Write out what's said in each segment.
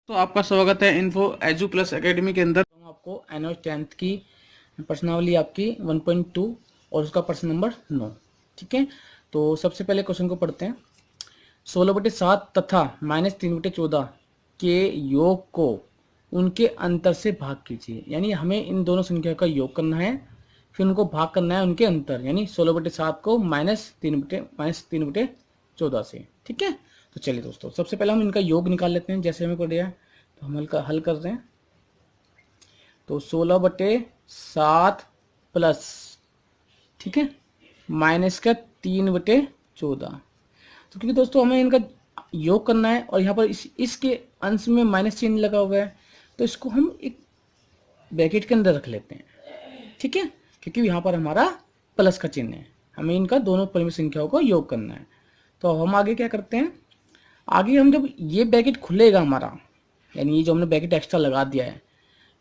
तो आपका स्वागत है इन्फो एजू प्लस एकेडमी के अंदर। हम आपको एनुअल 10th की प्रश्नावली आपकी 1.2 और उसका प्रश्न नंबर 9। ठीक है, तो सबसे पहले क्वेश्चन को पढ़ते हैं। 16/7 तथा -3/14 के योग को उनके अंतर से भाग कीजिए। यानी हमें इन दोनों संख्या का योग करना है, फिर उनको भाग करना है उनके अंतर, यानी 16/7 को -3/14 से। ठीक है, तो चलिए दोस्तों, सबसे पहले हम इनका योग निकाल लेते हैं जैसे हमें पढ़ा है। तो हम हल कर रहे हैं। तो 16/7 प्लस, ठीक है, माइनस का 3/14। तो क्योंकि दोस्तों हमें इनका योग करना है और यहाँ पर इसके अंश में माइनस चिन्ह लगा हुआ है, तो इसको हम एक ब्रैकेट के अंदर रख लेते हैं। ठीक है, क्योंकि यहाँ पर हमारा प्लस का चिन्ह है, हमें इनका दोनों परिमित संख्याओं को योग करना है। तो हम आगे क्या करते हैं, आगे हम जब ये ब्रैकेट खुलेगा हमारा, यानी ये जो हमने ब्रैकेट एक्स्ट्रा लगा दिया है,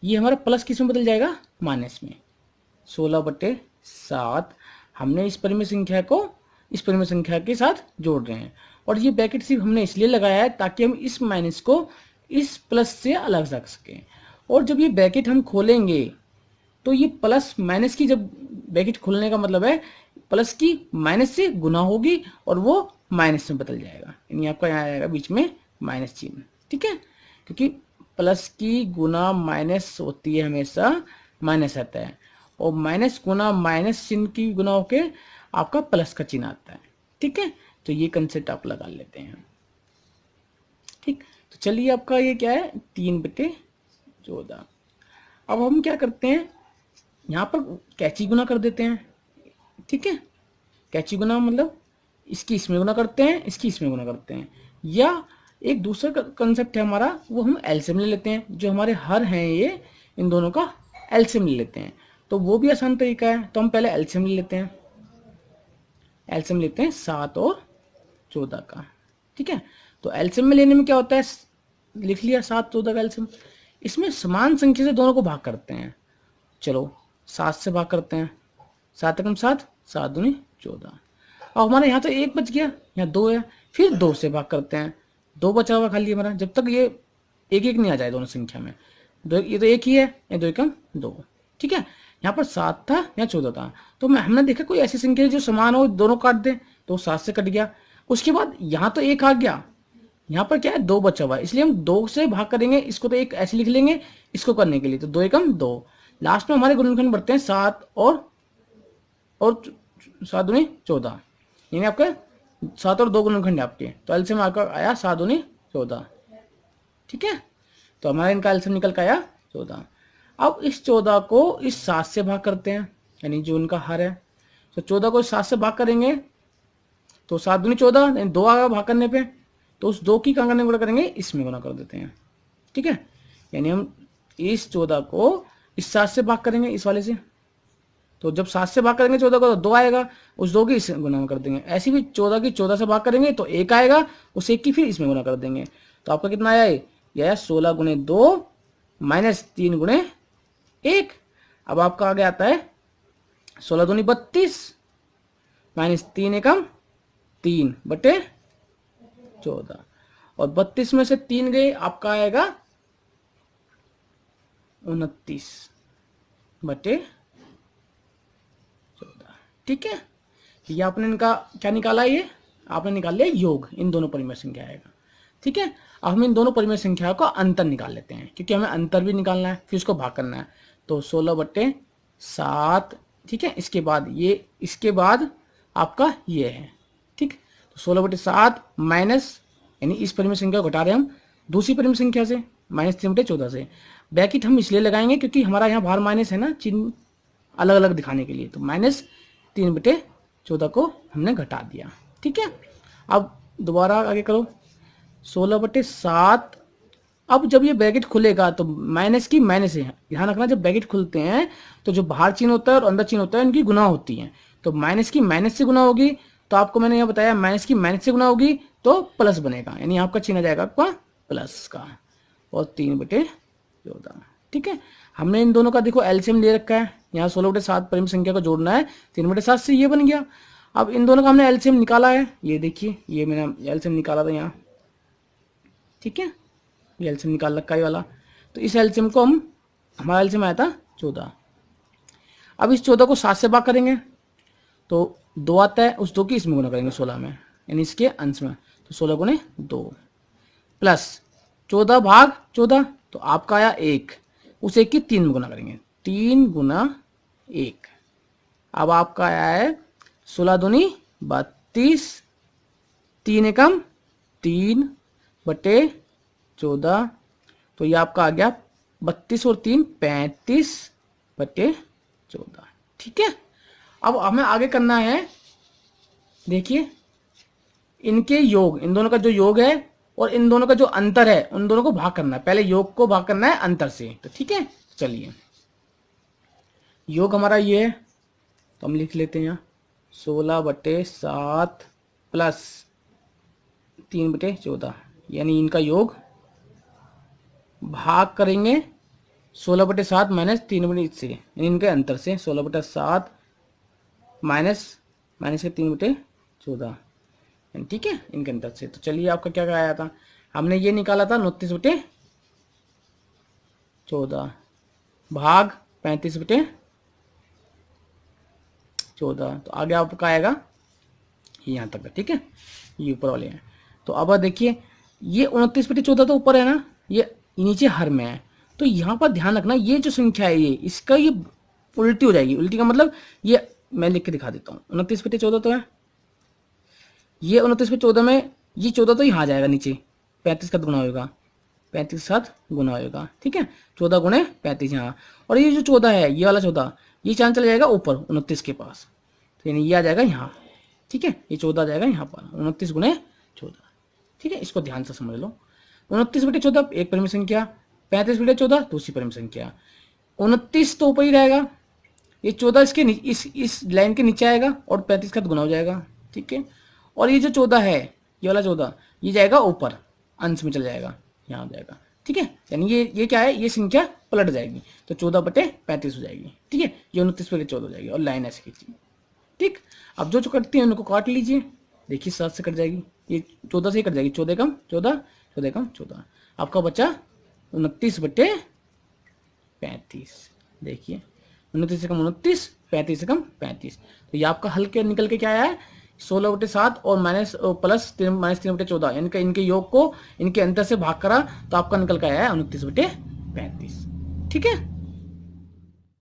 ये हमारा प्लस किस में बदल जाएगा, माइनस में। 16/7 हमने इस परिमित संख्या को इस परिमित संख्या के साथ जोड़ रहे हैं, और ये ब्रैकेट सिर्फ हमने इसलिए लगाया है ताकि हम इस माइनस को इस प्लस से अलग रख सकें। और जब ये ब्रैकेट हम खोलेंगे तो ये प्लस माइनस की, जब ब्रैकेट खोलने का मतलब है प्लस की माइनस से गुना होगी और वो माइनस में बदल जाएगा, यानी आपका यहाँ आएगा बीच में माइनस चिन्ह। ठीक है, क्योंकि प्लस की गुना माइनस होती है, हमेशा माइनस आता है, और माइनस गुना माइनस चिन्ह की गुना होके आपका प्लस का चिन्ह आता है। ठीक है, तो ये कंसेप्ट आप लगा लेते हैं। ठीक, तो चलिए आपका ये क्या है, 3/14। अब हम क्या करते हैं, यहाँ पर कैची गुना कर देते हैं। ठीक है, कैची गुना मतलब इसकी इसमें गुना करते हैं, इसकी इसमें गुना करते हैं, या एक दूसरा कंसेप्ट है हमारा, वो हम एलसीएम ले लेते हैं। जो हमारे हर हैं ये, इन दोनों का एलसीएम ले लेते हैं, तो वो भी आसान तरीका है। तो हम पहले एलसीएम ले लेते हैं, एलसीएम लेते हैं 7 और 14 का। ठीक है, तो एलसीएम में लेने में क्या होता है, लिख लिया 7-14 का एलसीएम। इसमें समान संख्या से दोनों को भाग करते हैं। चलो 7 से भाग करते हैं, 7 एकम 7, 7 दूनी 14। अब हमारे यहाँ तो 1 बच गया, यहाँ 2 है, फिर 2 से भाग करते हैं, 2 बचा हुआ खाली हमारा, जब तक ये 1-1 नहीं आ जाए दोनों संख्या में। दो, ये तो 1 ही है, ये 2 एकम 2। ठीक है, यहाँ पर 7 था, यहाँ 14 था, तो हमने देखा कोई ऐसी संख्या जो समान हो, दोनों काट दें, तो 7 से कट गया। उसके बाद यहाँ तो 1 आ गया, यहाँ पर क्या है 2 बचा हुआ है, इसलिए हम 2 से भाग करेंगे, इसको तो 1 ऐसे लिख लेंगे इसको करने के लिए, तो 2 एकम 2। लास्ट में हमारे गुणनखंड बढ़ते हैं 7 और 7 दूनी 14, यानी आपका 7 और 2 गुणनखंड आपके, तो एलसीएम आपका आया 7 दूनी 14। ठीक है, तो हमारा इनका एलसीएम निकल कर आया 14। अब इस 14 को इस 7 से भाग करते हैं, यानी जो उनका हर है, तो 14 को इस 7 से भाग करेंगे, तो 7 दूनी 14, यानी 2 आएगा भाग करने पे, तो उस 2 की कहाँ करने गुणा करेंगे, इसमें गुणा कर देते हैं। ठीक है, यानी हम इस 14 को इस 7 से भाग करेंगे, इस वाले से, तो जब 7 से भाग करेंगे 14 को, तो 2 आएगा, उस 2 की इसमें गुना कर देंगे। ऐसे भी 14 की 14 से भाग करेंगे तो 1 आएगा, उस 1 की फिर इसमें गुना कर देंगे, तो आपका कितना आया, यह आया 16 गुणे 2 माइनस 3 गुणे 1। अब आपका आगे आता है 16 दूनी 32 माइनस 3 एकम 3/14, और 32 में से 3 गए, आपका आएगा 29/14। ठीक है, ये आपने इनका क्या निकाला, ये आपने निकाल लिया योग, इन दोनों परिमेय संख्या आएगा। ठीक है, अब हम इन दोनों परिमेय संख्याओं का अंतर निकाल लेते हैं, क्योंकि हमें अंतर भी निकालना है, फिर उसको भाग करना है। तो 16/7, ठीक है, इसके बाद ये, इसके बाद आपका ये है। ठीक, तो 16/7 माइनस, यानी इस परिमेय संख्या को घटा रहे हम दूसरी परिमेय संख्या से, -3/14 से। ब्रैकेट हम इसलिए लगाएंगे क्योंकि हमारा यहाँ बाहर माइनस है ना, चिन्ह अलग अलग दिखाने के लिए, तो -3/14 को हमने घटा दिया। ठीक है, अब दोबारा आगे करो, 16/7। अब जब ये ब्रैकेट खुलेगा तो माइनस की माइनस है, ध्यान रखना, जब ब्रैकेट खुलते हैं तो जो बाहर चिन्ह होता है और अंदर चिन्ह होता है, इनकी गुना होती है। तो माइनस की माइनस से गुना होगी, तो आपको मैंने यह बताया माइनस की माइनस से गुना होगी तो प्लस बनेगा, यानी आपका चिन्ह आ जाएगा आपका प्लस का, और 3/14। ठीक है, हमने इन दोनों का देखो एलसीएम ले रखा है, यहाँ 16/7 परिमित संख्या को जोड़ना है, 3/7 से ये बन गया। अब इन दोनों का हमने एलसीएम निकाला है, ये देखिए, ये मैंने एलसीएम निकाला था यहाँ। ठीक है, ये एलसीएम निकाल रखा है वाला। तो इस एलसीएम को हमारा एलसीएम आया था 14। अब इस 14 को 7 से भाग करेंगे तो 2 आता है, उस 2 की इसमें गुना करेंगे 16 में, यानी इसके अंश में, तो 16 गुने 2 प्लस 14 भाग 14, तो आपका आया 1, उस 1 की 3 में गुना करेंगे, 3 गुना 1। अब आपका आया है 16 दूनी 32, 3 एकम 3 बटे 14, तो ये आपका आ गया 32 और 3 35 बटे 14। ठीक है, अब हमें आगे करना है, देखिए इनके योग, इन दोनों का जो योग है और इन दोनों का जो अंतर है, उन दोनों को भाग करना है। पहले योग को भाग करना है अंतर से, तो ठीक है चलिए, योग हमारा ये है, तो हम लिख लेते हैं यहाँ 16 बटे 7 प्लस 3 बटे 14, यानी इनका योग भाग करेंगे 16 बटे 7 माइनस 3 बटे इससे, यानी इनके अंतर से 16 बटे 7 माइनस के 3 बटे 14, ठीक है इनके अंतर से। तो चलिए आपका क्या क्या आया था, हमने ये निकाला था 29 बटे 14 भाग 35 बटे 14, तो आगे आपका आएगा यहाँ तक का, ठीक है ये ऊपर वाले हैं। तो अब देखिए ये 29 बटे 14 तो ऊपर है ना, ये नीचे हर में है, तो यहाँ पर ध्यान रखना ये जो संख्या है ये इसका ये उल्टी हो जाएगी। उल्टी का मतलब ये मैं लिख के दिखा देता हूँ, 29 बटे 14 तो है, ये 29 बटे 14 में ये 14 तो यहाँ आ जाएगा नीचे, 35 का गुना होगा, 35 के साथ गुना होगा, ठीक है 14 गुणे 35 यहाँ, और ये जो 14 है ये वाला 14 ये चांद चला जाएगा ऊपर 29 के पास, तो यानी ये आ जाएगा यहाँ, ठीक है ये 14 आ जाएगा यहाँ पर 29 गुणे 14, ठीक है इसको ध्यान से समझ लो। 29 बटे 14 एक परिमेय संख्या, 35 बटे 14 दूसरी परिमेय संख्या, 29 तो ऊपर ही रहेगा, ये 14 इसके इस लाइन के नीचे आएगा और 35 का गुना हो जाएगा, ठीक है, और ये जो 14 है ये वाला 14 ये जाएगा ऊपर अंश में चला जाएगा, यहाँ आ जाएगा, ठीक है, यानी ये क्या है ये संख्या पलट जाएगी, तो 14 बटे 35 हो जाएगी, ठीक है ये 29 बटे 14 हो जाएगी, और लाइन ऐसे खींचिए, ठीक। अब जो कटती है उनको काट लीजिए, देखिए 7 से कट जाएगी, ये 14 से ही कट जाएगी, 14 कम 14 14 कम 14, आपका बचा 29 बटे 35, देखिए 29 से कम 29, 35 से कम 35, तो ये आपका हल के निकल के क्या आया है 16 बटे 7 और माइनस प्लस 3 बटे 14, यानी कि इनके योग को इनके अंतर से भाग करा तो आपका निकल के आया है 29 बटे 35, ठीक है।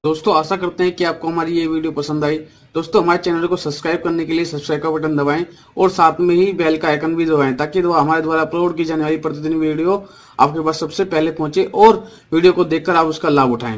दोस्तों आशा करते हैं कि आपको हमारी ये वीडियो पसंद आई। दोस्तों हमारे चैनल को सब्सक्राइब करने के लिए सब्सक्राइब का बटन दबाएं और साथ में ही बेल का आइकन भी दबाएं, ताकि हमारे द्वारा अपलोड की जाने वाली प्रतिदिन वीडियो आपके पास सबसे पहले पहुंचे और वीडियो को देखकर आप उसका लाभ उठाएं।